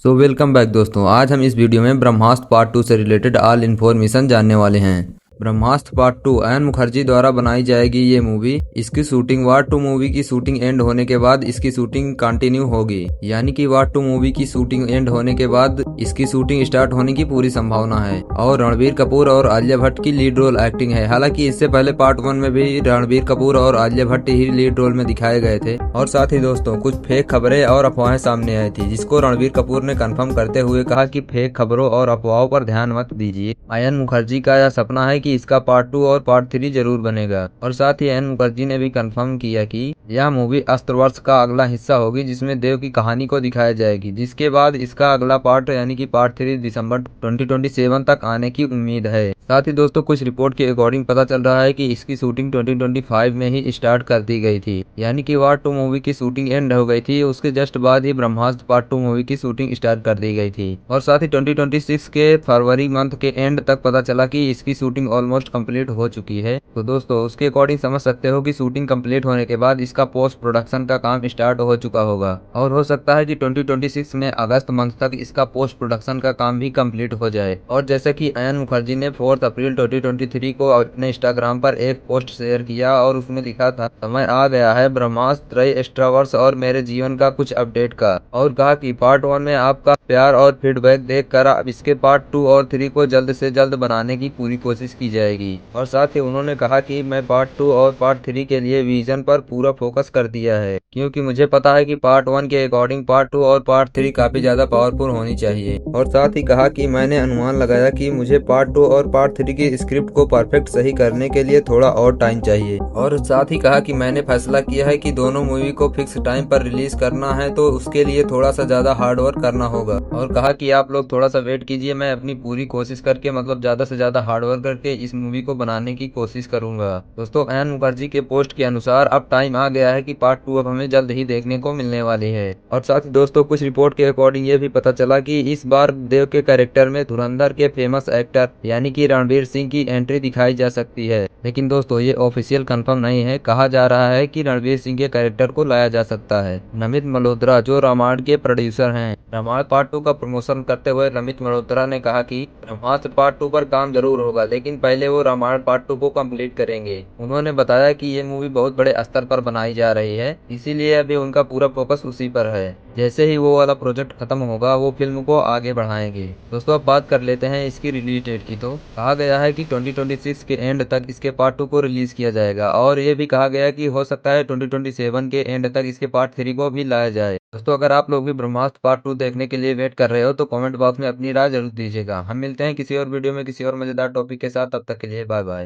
Welcome back दोस्तों। आज हम इस वीडियो में ब्रह्मास्त्र पार्ट 2 से रिलेटेड ऑल इन्फॉर्मेशन जानने वाले हैं। ब्रह्मास्त्र पार्ट 2 अयन मुखर्जी द्वारा बनाई जाएगी ये मूवी। इसकी शूटिंग वार 2 मूवी की शूटिंग एंड होने के बाद इसकी शूटिंग कंटिन्यू होगी, यानी कि वार 2 मूवी की शूटिंग एंड होने के बाद इसकी शूटिंग स्टार्ट होने की पूरी संभावना है। और रणबीर कपूर और आलिया भट्ट की लीड रोल एक्टिंग है। हालांकि इससे पहले पार्ट 1 में भी रणबीर कपूर और आलिया भट्ट ही लीड रोल में दिखाए गए थे। और साथ ही दोस्तों कुछ फेक खबरें और अफवाहें सामने आई थी, जिसको रणबीर कपूर ने कंफर्म करते हुए कहा कि फेक खबरों और अफवाहों पर ध्यान मत दीजिए। अयन मुखर्जी का यह सपना है कि इसका पार्ट 2 और पार्ट 3 जरूर बनेगा। और साथ ही अयन मुखर्जी ने भी कंफर्म किया कि यह मूवी अस्त्रवर्ष का अगला हिस्सा होगी, जिसमें देव की कहानी को दिखाया जाएगी, जिसके बाद इसका अगला पार्ट यानी कि पार्ट 3 दिसंबर 2027 तक आने की उम्मीद है। साथ ही दोस्तों कुछ रिपोर्ट के अकॉर्डिंग पता चल रहा है कि इसकी शूटिंग 2025 में ही स्टार्ट कर दी गई थी, यानी कि वार 2 मूवी की शूटिंग एंड हो गई थी, उसके जस्ट बाद ही ब्रह्मास्त्र पार्ट 2 मूवी की शूटिंग स्टार्ट कर दी गई थी। और साथ ही 2026 के फरवरी मंथ के एंड तक पता चला कि इसकी शूटिंग ऑलमोस्ट कंप्लीट हो चुकी है। तो दोस्तों उसके अकॉर्डिंग समझ सकते हो कि शूटिंग कंप्लीट होने के बाद इसका पोस्ट प्रोडक्शन का काम स्टार्ट हो चुका होगा, और हो सकता है कि 2026 में अगस्त मंथ तक इसका पोस्ट प्रोडक्शन का काम भी कंप्लीट हो जाए। और जैसे कि अयन मुखर्जी ने 4 अप्रैल 2023 को अपने इंस्टाग्राम पर एक पोस्ट शेयर किया और उसमें लिखा था, समय आ गया है ब्रह्मास्त्र एक्स्ट्रावर्स और मेरे जीवन का कुछ अपडेट का। और कहा कि पार्ट 1 में आपका प्यार और फीडबैक देखकर अब इसके पार्ट 2 और 3 को जल्द से जल्द बनाने की पूरी कोशिश की जाएगी। और साथ ही उन्होंने कहा कि मैं पार्ट 2 और पार्ट 3 के लिए विजन पर पूरा फोकस कर दिया है, क्योंकि मुझे पता है कि पार्ट 1 के अकॉर्डिंग पार्ट 2 और पार्ट 3 काफी ज्यादा पावरफुल होनी चाहिए। और साथ ही कहा कि मैंने अनुमान लगाया कि मुझे पार्ट 2 और पार्ट 3 की स्क्रिप्ट को परफेक्ट सही करने के लिए थोड़ा और टाइम चाहिए। और साथ ही कहा कि मैंने फैसला किया है कि दोनों मूवी को फिक्स टाइम पर रिलीज करना है, तो उसके लिए थोड़ा सा ज्यादा हार्ड वर्क करना होगा। और कहा कि आप लोग थोड़ा सा वेट कीजिए, मैं अपनी पूरी कोशिश करके मतलब ज्यादा से ज्यादा हार्ड वर्क करके इस मूवी को बनाने की कोशिश करूंगा। दोस्तों अयन मुखर्जी के पोस्ट के अनुसार अब टाइम आ गया है कि पार्ट 2 अब हमें जल्द ही देखने को मिलने वाली है। और साथ ही दोस्तों कुछ रिपोर्ट के अकॉर्डिंग ये भी पता चला कि इस बार देव के कैरेक्टर में धुरंधर के फेमस एक्टर यानी कि रणवीर सिंह की एंट्री दिखाई जा सकती है। लेकिन दोस्तों ये ऑफिशियल कंफर्म नहीं है। कहा जा रहा है कि रणवीर सिंह के कैरेक्टर को लाया जा सकता है। नमित मल्होत्रा जो रामायण के प्रोड्यूसर हैं, रामायण पार्ट 2 का प्रमोशन करते हुए नमित मल्होत्रा ने कहा कि ब्रह्मास्त्र पार्ट 2 पर काम जरूर होगा, लेकिन पहले वो रामायण पार्ट 2 को कंप्लीट करेंगे। उन्होंने बताया कि ये मूवी बहुत बड़े स्तर पर बनाई जा रही है, इसीलिए अभी उनका पूरा फोकस उसी पर है। जैसे ही वो वाला प्रोजेक्ट खत्म होगा वो फिल्म को आगे बढ़ाएंगे। दोस्तों अब बात कर लेते हैं इसकी रिलीज डेट की। तो कहा गया है कि 2026 के एंड तक इसके पार्ट 2 को रिलीज किया जाएगा, और ये भी कहा गया है कि हो सकता है 2027 के एंड तक इसके पार्ट 3 को भी लाया जाए। दोस्तों अगर आप लोग भी ब्रह्मास्त्र पार्ट 2 देखने के लिए वेट कर रहे हो तो कमेंट बॉक्स में अपनी राय जरूर दीजिएगा। हम मिलते हैं किसी और वीडियो में किसी और मजेदार टॉपिक के साथ, तब तक के लिए बाय बाय।